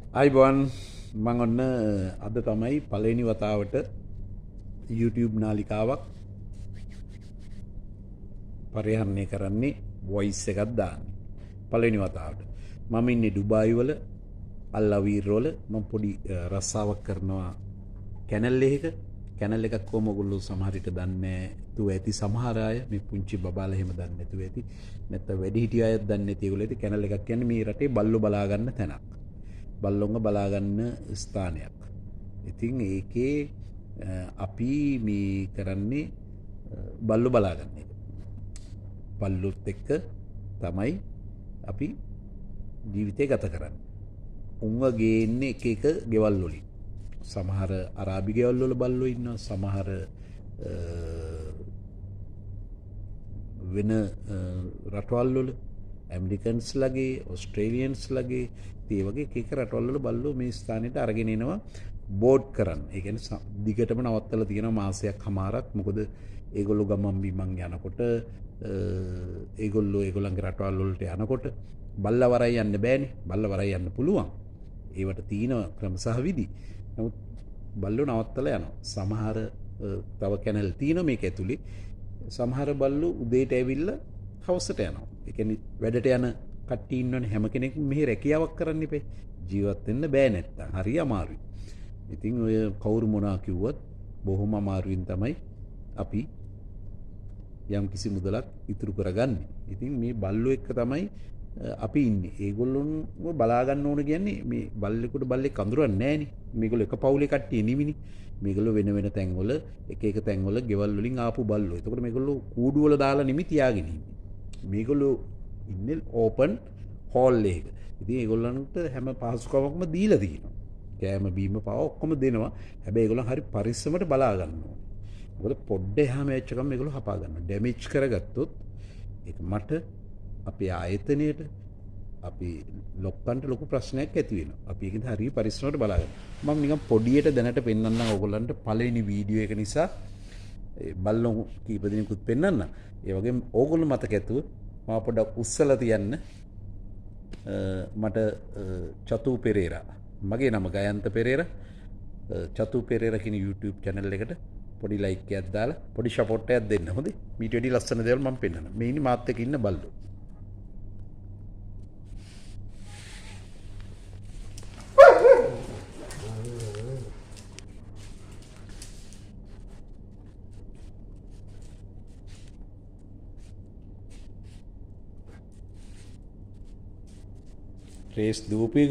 අයිබෝන් මං ඔන්න අද තමයි පළවෙනි වතාවට YouTube නාලිකාවක් පරිහරණය කරන්නේ වොයිස් එකක් දාන්නේ. පළවෙනි වතාවට. මම ඉන්නේ ඩුබායි වල අල්ලවීර් වල මම පොඩි රස්සාවක් කරනවා කැනල් එකක. කැනල් එකක් කොහොම ඔයගොල්ලෝ සමහර විට දන්නේ නැතුව ඇති සමහර අය මේ පුංචි බබාලා එහෙම දන්නේ නැතුව ඇති. නැත්නම් වැඩිහිටිය අයත් දන්නේ නැති ඒගොල්ලෝ ඇති කැනල් එකක් කියන්නේ මේ රටේ බල්ලෝ බලා ගන්න තැනක්. බල්ලොන්ග බලාගන්න ස්ථානයක්. ඉතින් ඒකේ අපි මේ කරන්නේ බල්ලු බලාගන්න එක. බල්ලුත් එක්ක තමයි අපි ජීවිතය ගත කරන්න. උන්ව ගේන්නේ එක එක ගෙවල් වලින්. සමහර අරාබි ගෙවල් වල බල්ලෝ ඉන්නවා, සමහර වෙන රටවල් වල ඇමරිකන්ස් ලගේ ඔස්ට්‍රේලියන්ස් ලගේ ඒ වගේ එක රටවල් වල බල්ලෝ මේ ස්ථානෙට අරගෙන එනවා බෝඩ් කරන්න. ඒ කියන්නේ දිගටම නවත්තලා තියෙනවා මාසයක් හමාරක්. මොකද ඒගොල්ලෝ ගමන් බිමන් යනකොට ඒගොල්ලන්ගේ රටවල් වලට යනකොට බල්ලා වරයි යන්න බෑනේ. බල්ලා වරයි යන්න පුළුවන්. ඒවට තියෙන ක්‍රම සහ විදි. නමුත් බල්ලෝ නවත්තලා යනවා. සමහර තව කැනල් තියෙනවා මේක ඇතුලේ. සමහර බල්ලෝ උදේට ඇවිල්ලා හවසට යනවා. ඒ කියන්නේ වැඩට යන කට්ටිය ඉන්නවනේ හැම කෙනෙක්ම මෙහි රැකියාවක් කරන්න ඉපේ. ජීවත් වෙන්න බෑ නැත්තම්. හරි අමාරුයි. ඉතින් ඔය කවුරු මොනවා කිව්වත් බොහොම අමාරුවෙන් තමයි අපි යම් කිසි මුදලක් ඉතුරු කරගන්නේ. ඉතින් මේ බල්ලෝ එක්ක තමයි අපි ඉන්නේ. ඒගොල්ලොන්ව බලා ගන්න ඕන කියන්නේ මේ බල්ලෙකුට බල්ලෙක් අඳුරන්නේ නැහනේ. මේගොල්ලෝ එක පවුලේ කට්ටිය නෙවෙයිනේ. මේගොල්ලෝ වෙන වෙන තැන්වල එක එක තැන්වල ගෙවල් වලින් ආපු බල්ලෝ. එතකොට මේගොල්ලෝ කූඩු වල දාලා නෙමෙයි තියාගෙන ඉන්නේ. මේගොල්ලෝ ඉන්නේ ඕපන් හෝල් එකක. ඉතින් ඒගොල්ලන්ට හැම පහසුකමක්ම දීලා තියෙනවා. කෑම බීම පව ඔක්කොම දෙනවා. හැබැයි ඒගොල්ලන් හරි පරිස්සමට බලා ගන්න ඕනේ. මොකද පොඩ්ඩ එහාම ඇච්ච ගමන් මේගොල්ලෝ හපා ගන්නවා. ඩැමේජ් කරගත්තොත් ඒක මට අපේ ආයතනයට අපි ලොක්කන්ට ලොකු ප්‍රශ්නයක් ඇති වෙනවා. අපි ඒකෙන් හරිය පරිස්සමට බලා ගන්න. මම නිකන් පොඩියට දැනට පෙන්වන්නම් ඕගොල්ලන්ට පළවෙනි වීඩියෝ එක නිසා බල්ලෝ කීප දෙනෙකුත් පෙන්වන්න. ඒ වගේම ඕගොල්ලෝ මතක ඇතුව මම පොඩ්ඩක් උස්සලා තියන්න මට චතු පෙරේරා මගේ නම ගයන්ත පෙරේරා චතු පෙරේරා කියන YouTube channel එකට පොඩි ලයික් එකක් දාලා පොඩි සපෝට් එකක් දෙන්න. හොඳේ. මීට වැඩි ලස්සන දේවල් මම පෙන්නනවා. මේ ඉන්නේ මාත් එක්ක ඉන්න බල්ලෝ. රේස් දූපේ